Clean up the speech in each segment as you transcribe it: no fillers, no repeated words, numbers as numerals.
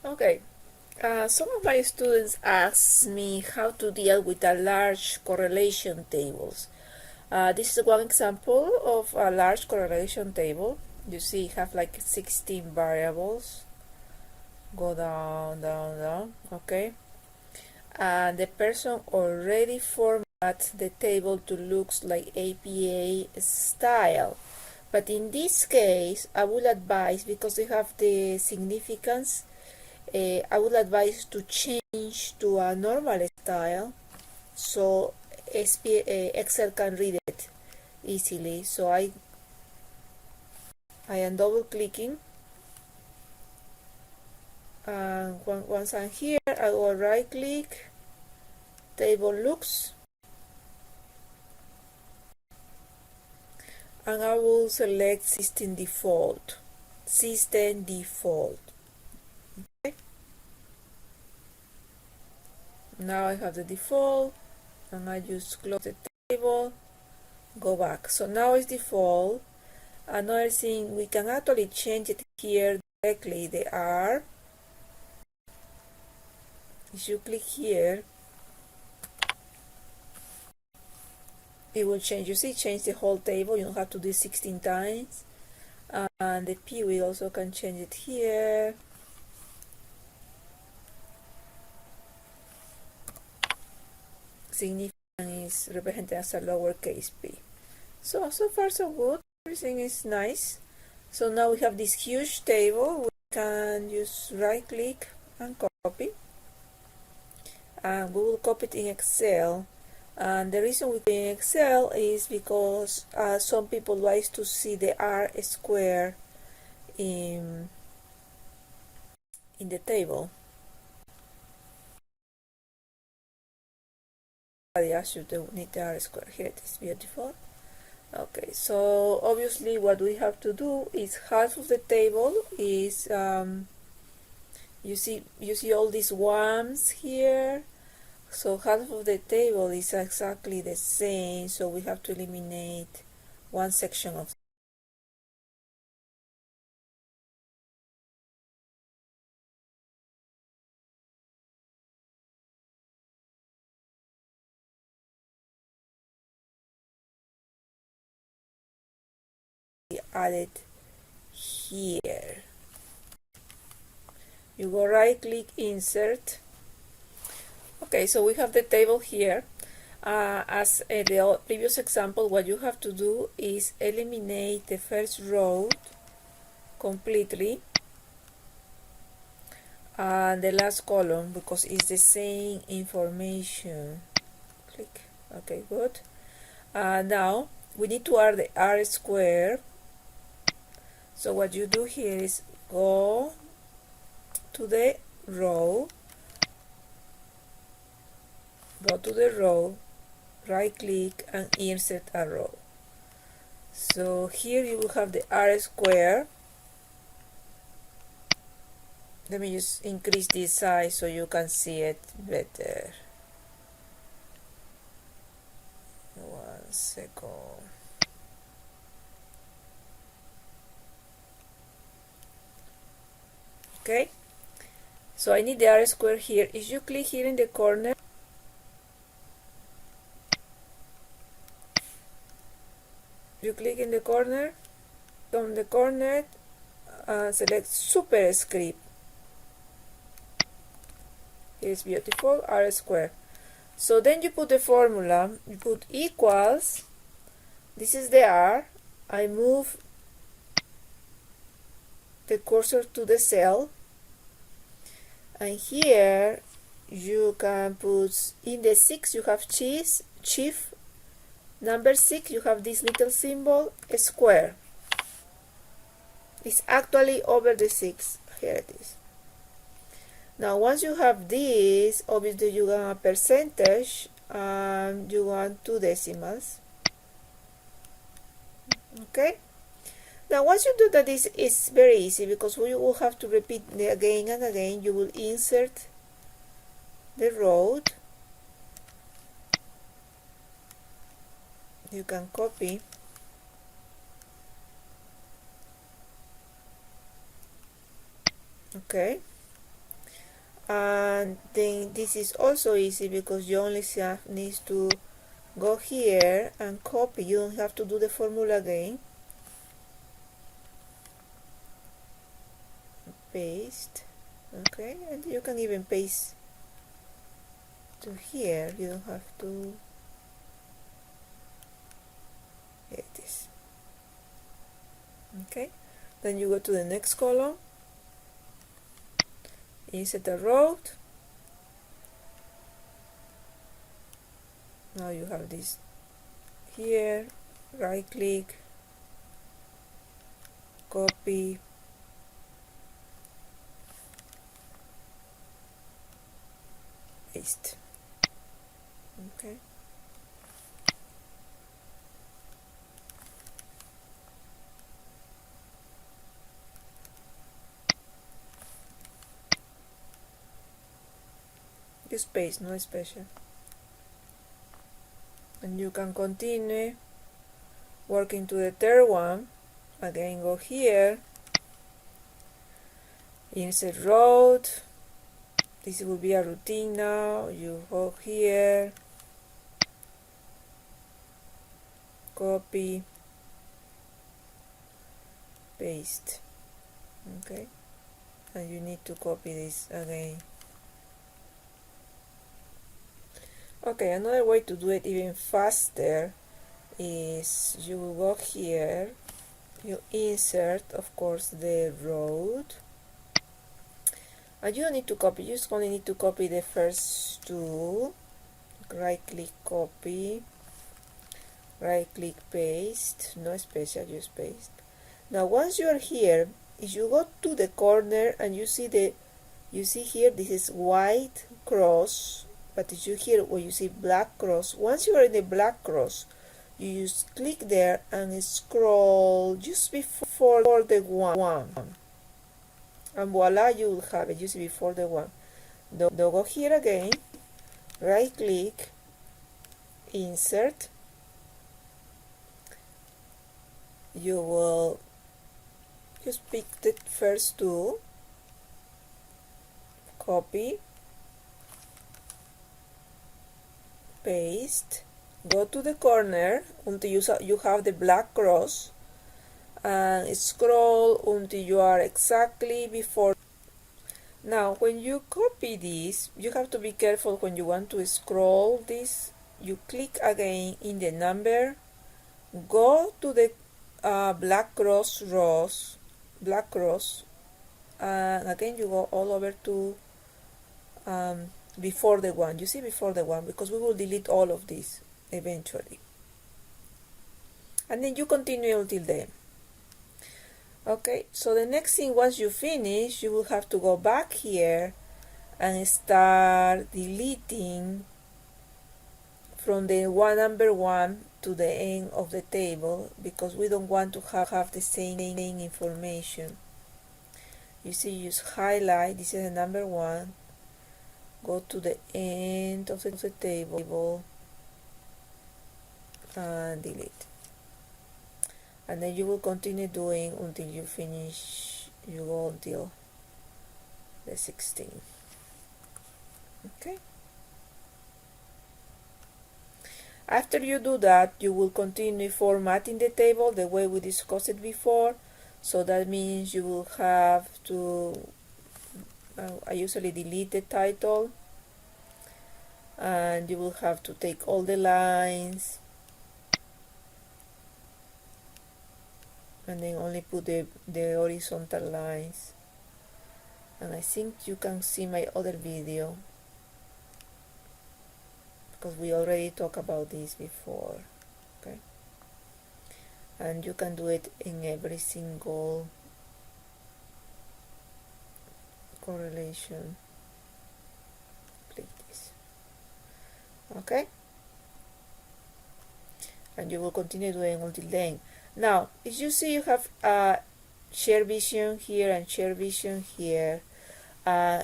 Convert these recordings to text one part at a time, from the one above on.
Okay, some of my students ask me how to deal with a large correlation tables. This is one example of a large correlation table. You see, you have like 16 variables. Go down, down, down. Okay, and the person already format the table to looks like APA style. But in this case, I would advise, because they have the significance, I would advise to change to a normal style so Excel can read it easily. So I am double clicking, and once I'm here, I will right click, table looks, and I will select system default. Okay. Now I have the default, and I just close the table, go back. So now it's default. Another thing, we can actually change it here directly, the R. If you click here, it will change. You see, change the whole table. You don't have to do it 16 times. And the P, we also can change it here. Significant is represented as a lowercase p. So far so good. Everything is nice. So now we have this huge table. We can just right click and copy. And we will copy it in Excel. And the reason we do it in Excel is because some people like to see the R square in the table. Yes, you do need the R square. Here it is, beautiful. Okay, so obviously what we have to do is half of the table is you see all these ones here. So half of the table is exactly the same, so we have to eliminate one section of added here. You go right click, insert. Okay, so we have the table here. As the previous example, what you have to do is eliminate the first row completely and the last column, because it's the same information. Click. Okay, good. Now we need to add the R square. So what you do here is go to the row, right click and insert a row. So here you will have the R square. Let me just increase this size so you can see it better. 1 second. Okay, so I need the R square here. If you click here in the corner, from the corner, select superscript. It's beautiful, R square. So then you put the formula, you put equals, this is the R, I move the cursor to the cell, and here you can put, in the 6 you have chief, number 6 you have this little symbol, a square. It's actually over the 6, here it is. Now once you have this, obviously you want a percentage, and you want 2 decimals. Okay, now once you do that, this is very easy, because you will have to repeat again and again. You will insert the row, you can copy, okay, And then this is also easy because you only need to go here and copy. You don't have to do the formula again. Paste. Okay, and you can even paste to here. You don't have to. Here it is. Okay, then you go to the next column, insert a row. Now you have this here, right click, copy, paste. Okay. Just paste, no special. And you can continue working to the third one. Again, go here, insert row. This will be a routine now. You go here, copy, paste. Okay, and you need to copy this again. Okay, another way to do it even faster is you go here, you insert, of course, the row, and you don't need to copy, you just only need to copy the first two. Right click, copy, right click, paste, no special, just paste. Now once you are here, if you go to the corner and you see here, this is white cross, but if you here where you see black cross, once you are in the black cross, you just click there and scroll just before the one, and voila, you will have it. You see before the one. Now go here again, right click, insert. You will just pick the first two, copy, paste, go to the corner until you have the black cross, and scroll until you are exactly before. Now when you copy this, you have to be careful when you want to scroll this. You click again in the number, go to the black cross, and again you go all over to before the one. You see before the one, because we will delete all of this eventually, and then you continue until then. Okay, so the next thing, once you finish, you will have to go back here and start deleting from the number one to the end of the table, because we don't want to have the same information. You see, you just highlight, this is the number one, go to the end of the table and delete, and then you will continue doing until you finish. You go until the 16. Okay, after you do that, you will continue formatting the table the way we discussed it before. So that means you will have to I usually delete the title, and you will have to take all the lines and then only put the horizontal lines. And I think you can see my other video, because we already talked about this before. Okay, and you can do it in every single correlation. Click this. Okay, and you will continue doing until then. Now, as you see, you have share vision here and share vision here.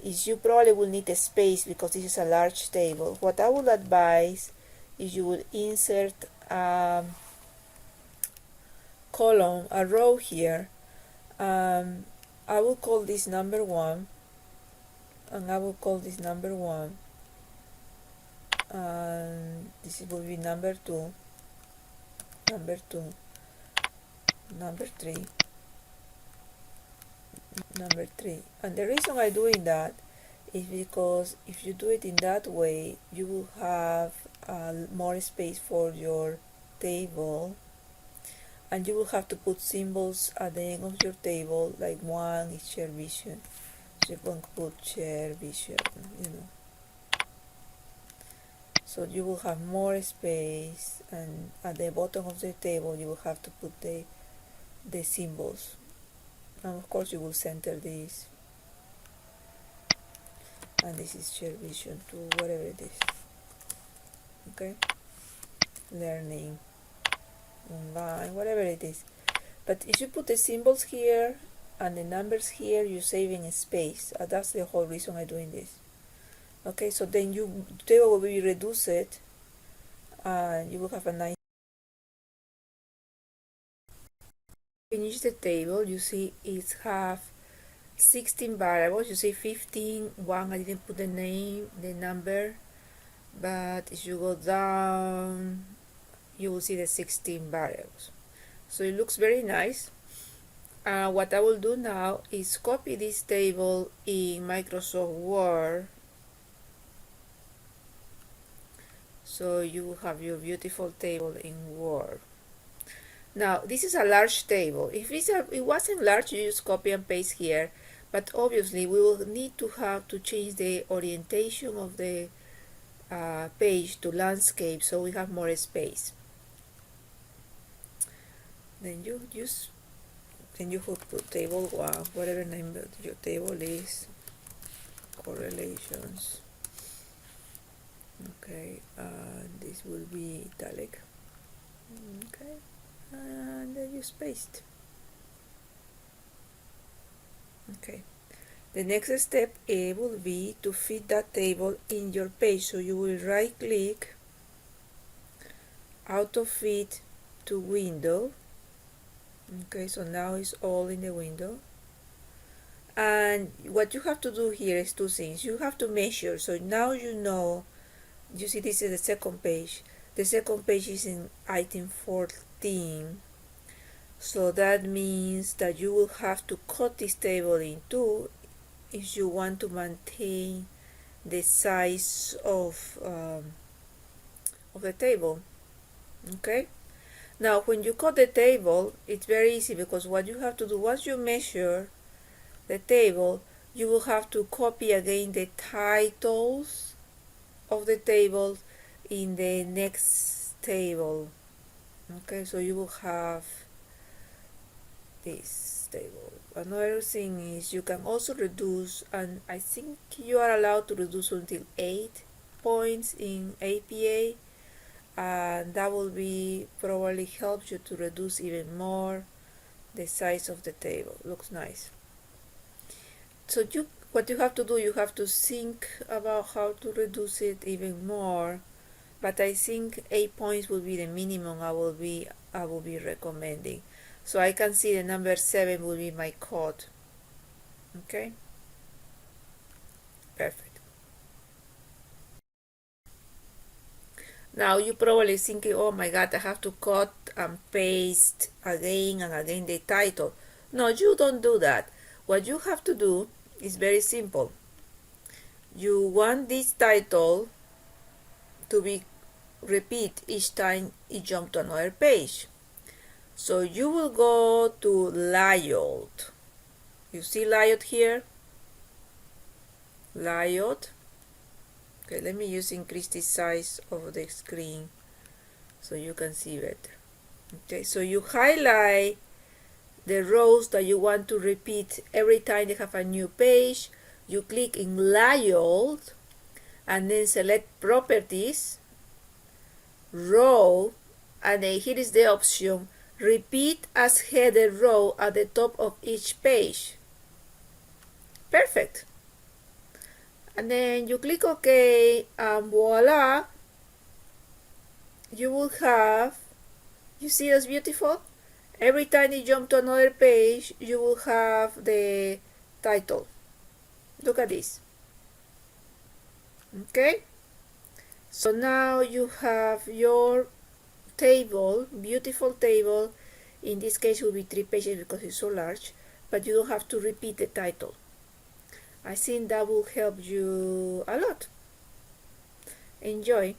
Is you probably will need a space because this is a large table. What I would advise is you would insert column, a row here. I will call this number one, and I will call this number 1, and this will be number 2, number 2, number 3, number 3. And the reason I'm doing that is because if you do it in that way, you will have more space for your table, and you will have to put symbols at the end of your table, like 1 is share vision, so you can put share vision, you know, so you will have more space, and at the bottom of the table you will have to put the symbols, and of course you will center this, and this is share vision to whatever it is. Okay, learning online, whatever it is. But if you put the symbols here and the numbers here, you're saving space. That's the whole reason I'm doing this. Okay, so then your table will be reduced, and you will have a nice. Finish the table. You see it have 16 variables. You see 15, 1. I didn't put the name, the number, but if you go down, you will see the 16 variables. So it looks very nice. What I will do now is copy this table in Microsoft Word, so you will have your beautiful table in Word. Now this is a large table. If it wasn't large, you just copy and paste here, but obviously we will need to have to change the orientation of the page to landscape, so we have more space. Then you put table 1, whatever name your table is, correlations. Okay, this will be italic. Okay, and then you paste. Okay, the next step will be to fit that table in your page. So you will right click, auto fit to window. Okay, so now it's all in the window, and what you have to do here is 2 things. You have to measure, so now you know, you see this is the second page. The second page is in item 14, so that means that you will have to cut this table in 2 if you want to maintain the size of the table. Okay, now when you cut the table, it's very easy, because what you have to do, once you measure the table, you will have to copy again the titles of the table in the next table. Okay, so you will have this table. Another thing is you can also reduce, and I think you are allowed to reduce until 8 points in APA, and that will be probably help you to reduce even more the size of the table. Looks nice. So what you have to do, you have to think about how to reduce it even more, but I think 8 points will be the minimum I will be recommending. So I can see the number 7 will be my code. Okay, perfect. Now you're probably thinking, oh my god, I have to cut and paste again and again the title. No, you don't do that. What you have to do is very simple. You want this title to be repeat each time it jumps to another page. So you will go to layout. You see layout here? Layout. Okay, let me just increase the size of the screen so you can see better. Okay, so you highlight the rows that you want to repeat every time they have a new page. You click in layout and then select properties, row, and then here is the option repeat as header row at the top of each page. Perfect. And then you click OK, and voila, you will have, you see that's beautiful? Every time you jump to another page, you will have the title. Look at this. Okay, so now you have your table, beautiful table. In this case it will be 3 pages because it's so large, but you don't have to repeat the title. I think that will help you a lot. Enjoy.